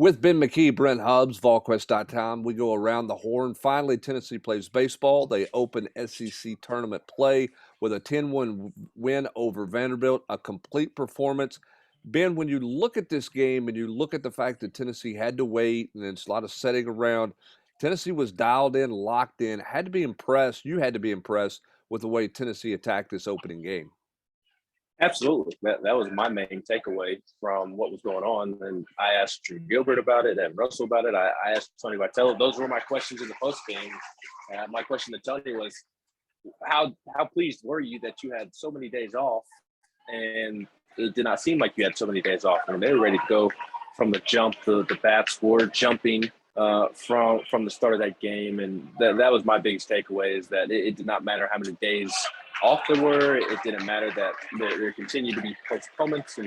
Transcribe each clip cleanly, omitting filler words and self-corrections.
With Ben McKee, Brent Hubbs, Volquest.com, we go around the horn. Finally, Tennessee plays baseball. They open SEC Tournament play with a 10-1 win over Vanderbilt, a complete performance. Ben, when you look at this game and you look at the fact that Tennessee had to wait and it's a lot of setting around, Tennessee was dialed in, locked in, had to be impressed. You had to be impressed with the way Tennessee attacked this opening game. Absolutely. That was my main takeaway from what was going on. And I asked Drew Gilbert about it and Russell about it. I asked Tony Vitello. Those were my questions in the postgame. My question to Tony was, how pleased were you that you had so many days off? And it did not seem like you had so many days off. I mean, they were ready to go from the jump. The bats were jumping from the start of that game. And that was my biggest takeaway, is that it did not matter how many days off there were. It didn't matter that there continued to be postponements.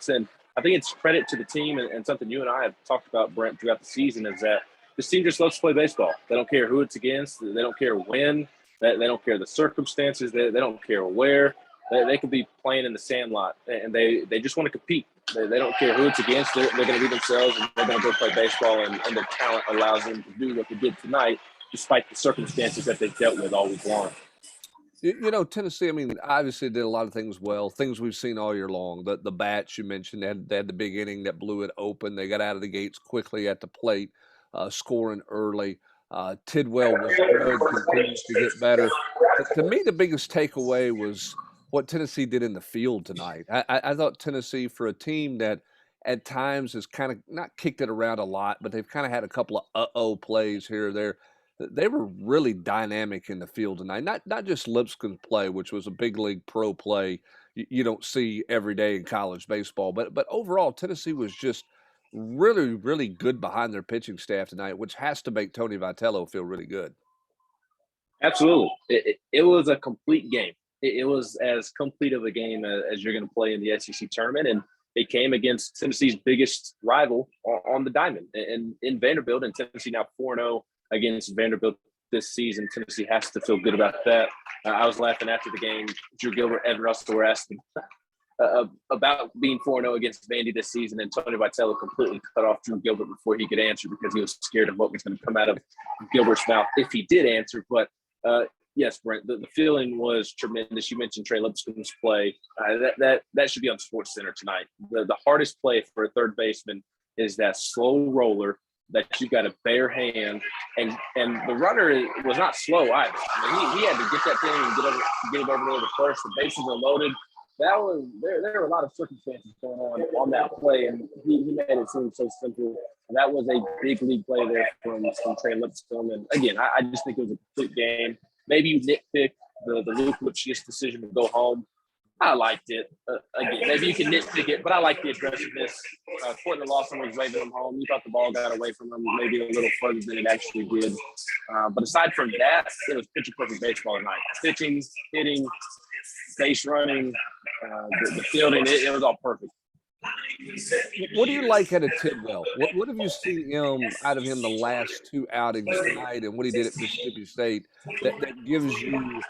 And I think it's credit to the team, and something you and I have talked about, Brent, throughout the season, is that this team just loves to play baseball. They don't care who it's against. They don't care when. They don't care the circumstances. They don't care where. They could be playing in the sandlot, and they just want to compete. They don't care who it's against. They're going to be themselves, and they're going to go play baseball, and their talent allows them to do what they did tonight, despite the circumstances that they've dealt with all week long. You know, Tennessee, I mean, obviously did a lot of things well, things we've seen all year long. The bats you mentioned, they had the big inning that blew it open. They got out of the gates quickly at the plate, scoring early. Tidwell was good, continues to get better. But to me, the biggest takeaway was what Tennessee did in the field tonight. I thought Tennessee, for a team that at times has kind of not kicked it around a lot, but they've kind of had a couple of uh-oh plays here or there. They were really dynamic in the field tonight. Not just Lipscomb's play, which was a big league pro play you don't see every day in college baseball, but overall Tennessee was just really, really good behind their pitching staff tonight, which has to make Tony Vitello feel really good. Absolutely. It was a complete game. It was as complete of a game as you're going to play in the SEC tournament. And they came against Tennessee's biggest rival on the diamond. And in Vanderbilt, and Tennessee now 4-0 against Vanderbilt this season. Tennessee has to feel good about that. I was laughing after the game. Drew Gilbert and Russell were asking about being 4-0 against Vandy this season, and Tony Vitello completely cut off Drew Gilbert before he could answer, because he was scared of what was going to come out of Gilbert's mouth if he did answer. But yes, Brent, the feeling was tremendous. You mentioned Trey Lipscomb's play. That should be on SportsCenter tonight. The hardest play for a third baseman is that slow roller that you got a bare hand, and the runner was not slow either. I mean, he had to get that thing and get it over there to first. The bases are loaded. There were a lot of circumstances going on that play, and he made it seem so simple. And that was a big league play there from Trey Lipscomb. And again, I just think it was a complete game. Maybe you nitpick the Luke Lipschitz decision to go home. I liked it. Again, maybe you can nitpick it, but I like the aggressiveness. Courtney Lawson was waving him home. You thought the ball got away from him maybe a little further than it actually did. But aside from that, it was picture-perfect baseball tonight. Pitching, hitting, base running, the fielding, it was all perfect. What do you like out of Tidwell? What have you seen out of him the last two outings tonight, and what he did at Mississippi State that gives you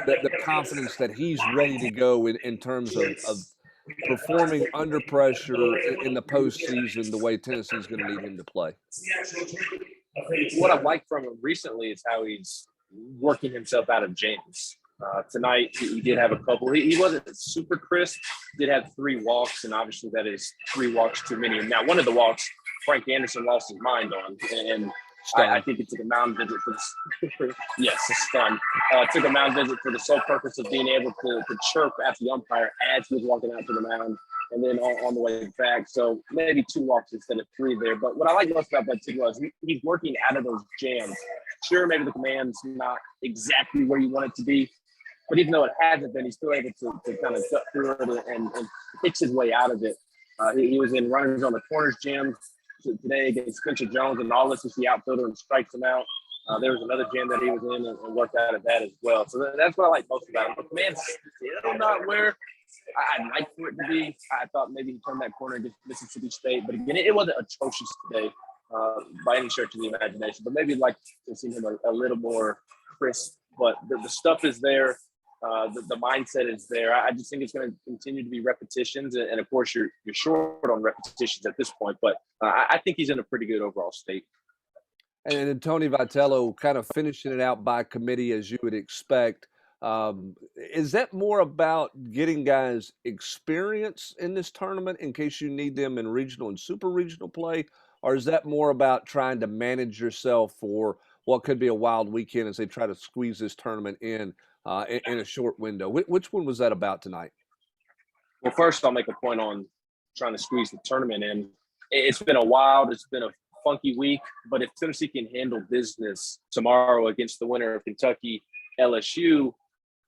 the confidence that he's ready to go in terms of performing under pressure in the postseason the way Tennessee's going to need him to play? What I've liked from him recently is how he's working himself out of jams. Tonight, he did have a couple. He wasn't super crisp. Did have 3 walks, and obviously that is 3 walks too many. Now, one of the walks, Frank Anderson lost his mind on, and I think he took a mound visit for yes, a stun. Took a mound visit for the sole purpose of being able to chirp at the umpire as he was walking out to the mound, and then on the way back. So maybe 2 walks instead of 3 there. But what I like most about that too was he's working out of those jams. Sure, maybe the command's not exactly where you want it to be, but even though it hasn't been, he's still able to kind of cut through it and pitch his way out of it. He was in runners on the corners jam today against Spencer Jones, and all this is the outfielder and strikes him out. There was another jam that he was in and worked out of that as well. So that's what I like most about him. But command's still not where I'd like for it to be. I thought maybe he turned that corner against Mississippi State, but again, it wasn't atrocious today by any stretch of the imagination. But maybe I'd like to see him a little more crisp. But the stuff is there. The mindset is there. I just think it's going to continue to be repetitions, and of course, you're short on repetitions at this point. But I think he's in a pretty good overall state. And then Tony Vitello kind of finishing it out by committee as you would expect. Is that more about getting guys experience in this tournament in case you need them in regional and super regional play? Or is that more about trying to manage yourself for what could be a wild weekend as they try to squeeze this tournament in a short window? Which one was that about tonight? Well, first, I'll make a point on trying to squeeze the tournament in. It's been a wild, it's been a funky week, but if Tennessee can handle business tomorrow against the winner of Kentucky, LSU,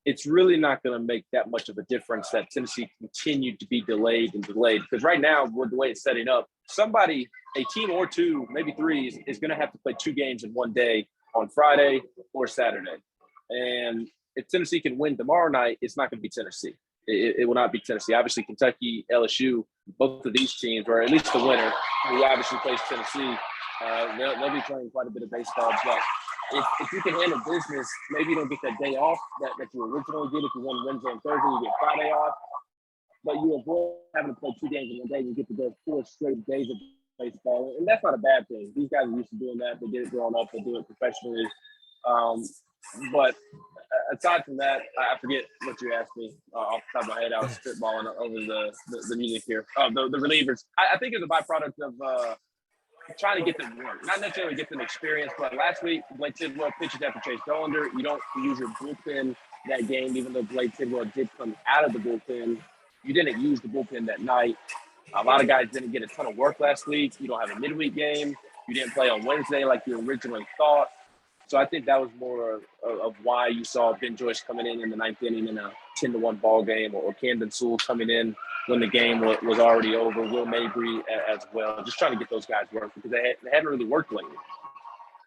it's really not going to make that much of a difference that Tennessee continued to be delayed. Because right now, with the way it's setting up, somebody, a team or two, maybe three, is going to have to play 2 games in one day on Friday or Saturday. And if Tennessee can win tomorrow night, it's not going to be Tennessee. It will not be Tennessee. Obviously, Kentucky, LSU, both of these teams, or at least the winner, who obviously plays Tennessee, they'll be playing quite a bit of baseball. But if you can handle business, maybe you don't get that day off that you originally did. If you win Wednesday and Thursday, you get Friday off. But you avoid having to play 2 games in one day. You get to go 4 straight days of baseball. And that's not a bad thing. These guys are used to doing that. They did it growing up. They do it professionally. But aside from that, I forget what you asked me off the top of my head. I was spitballing over the music here. The relievers. I think it's a byproduct of trying to get them work. Not necessarily get them experience, but last week, Blake Tidwell pitches after Chase Dollander. You don't use your bullpen that game, even though Blake Tidwell did come out of the bullpen. You didn't use the bullpen that night. A lot of guys didn't get a ton of work last week. You don't have a midweek game. You didn't play on Wednesday like you originally thought. So I think that was more of why you saw Ben Joyce coming in the 9th inning in a 10-1 ball game, or Camden Sewell coming in when the game was already over. Will Mabry as well. Just trying to get those guys work because they hadn't really worked lately.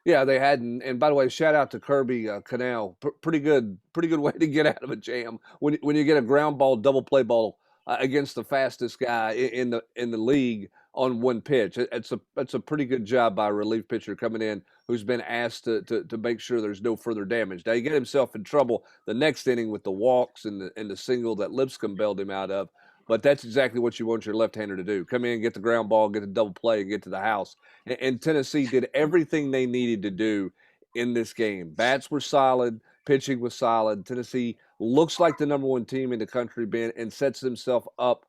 Yeah, they hadn't. And by the way, shout out to Kirby Canal. Pretty good way to get out of a jam when you get a ground ball double play ball against the fastest guy in the league on one pitch. It's a pretty good job by a relief pitcher coming in who's been asked to make sure there's no further damage. Now he get himself in trouble the next inning with the walks and the single that Lipscomb bailed him out of. But that's exactly what you want your left-hander to do. Come in, get the ground ball, get the double play, and get to the house. And Tennessee did everything they needed to do in this game. Bats were solid. Pitching was solid. Tennessee looks like the number 1 team in the country, Ben, and sets themselves up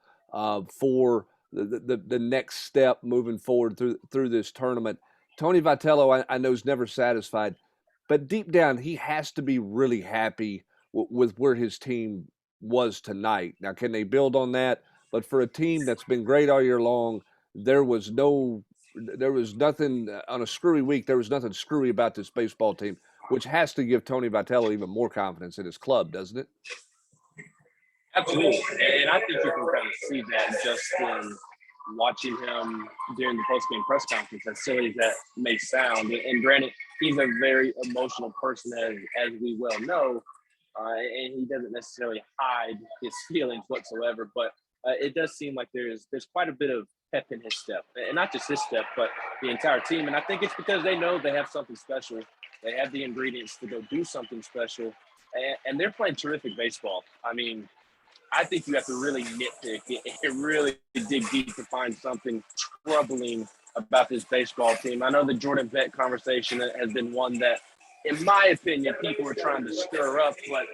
for the next step moving forward through this tournament. Tony Vitello, I know, is never satisfied. But deep down, he has to be really happy with where his team was tonight. Now, can they build on that? But for a team that's been great all year long, there was nothing on a screwy week. There was nothing screwy about this baseball team, which has to give Tony Vitello even more confidence in his club, doesn't it? Absolutely. And I think you can kind of see that just in watching him during the post-game press conference, as silly as that may sound. And granted, he's a very emotional person, as we well know. And he doesn't necessarily hide his feelings whatsoever, but it does seem like there's quite a bit of pep in his step, and not just his step, but the entire team. And I think it's because they know they have something special. They have the ingredients to go do something special, and they're playing terrific baseball. I mean, I think you have to really nitpick and really dig deep to find something troubling about this baseball team. I know the Jordan Vett conversation has been one that, in my opinion, people are trying to stir up, but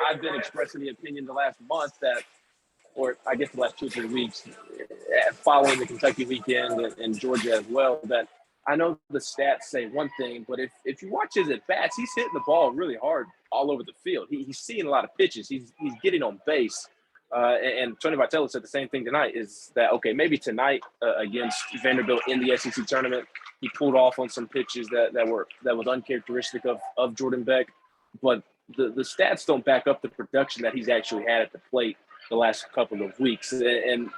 I've been expressing the opinion the last month that, or I guess the last 2 or 3 weeks, following the Kentucky weekend and Georgia as well, that I know the stats say one thing, but if you watch his at-bats, he's hitting the ball really hard all over the field. He's seeing a lot of pitches. He's getting on base. And Tony Vitello said the same thing tonight, is that, okay, maybe tonight against Vanderbilt in the SEC tournament, he pulled off on some pitches that was uncharacteristic of Jordan Beck, but the stats don't back up the production that he's actually had at the plate the last couple of weeks. And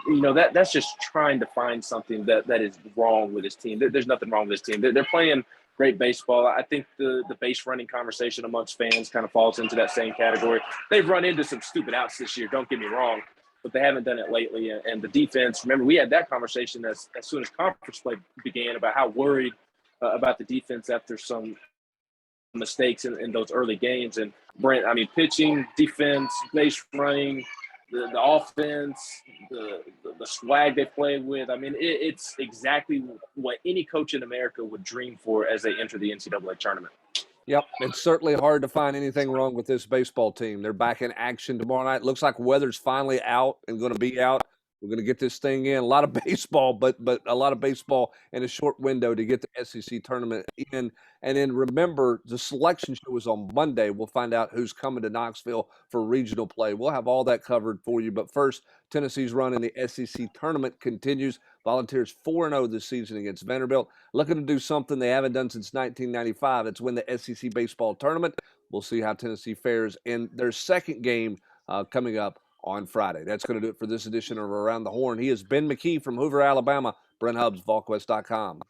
you know, that's just trying to find something that is wrong with his team. There's nothing wrong with his team. They're playing great baseball. I think the base running conversation amongst fans kind of falls into that same category. They've run into some stupid outs this year, don't get me wrong, but they haven't done it lately. And the defense, remember, we had that conversation as soon as conference play began about how worried about the defense after some mistakes in those early games. And Brent, I mean, pitching, defense, base running, the offense, the swag they play with. I mean, it's exactly what any coach in America would dream for as they enter the NCAA tournament. Yep, it's certainly hard to find anything wrong with this baseball team. They're back in action tomorrow night. Looks like weather's finally out and going to be out. We're going to get this thing in. A lot of baseball, but a lot of baseball in a short window to get the SEC tournament in. And then remember, the selection show is on Monday. We'll find out who's coming to Knoxville for regional play. We'll have all that covered for you. But first, Tennessee's run in the SEC tournament continues. Volunteers 4-0 this season against Vanderbilt. Looking to do something they haven't done since 1995. It's win the SEC baseball tournament. We'll see how Tennessee fares in their second game coming up on Friday. That's going to do it for this edition of Around the Horn. He is Ben McKee from Hoover, Alabama. Brent Hubbs, Volquest.com.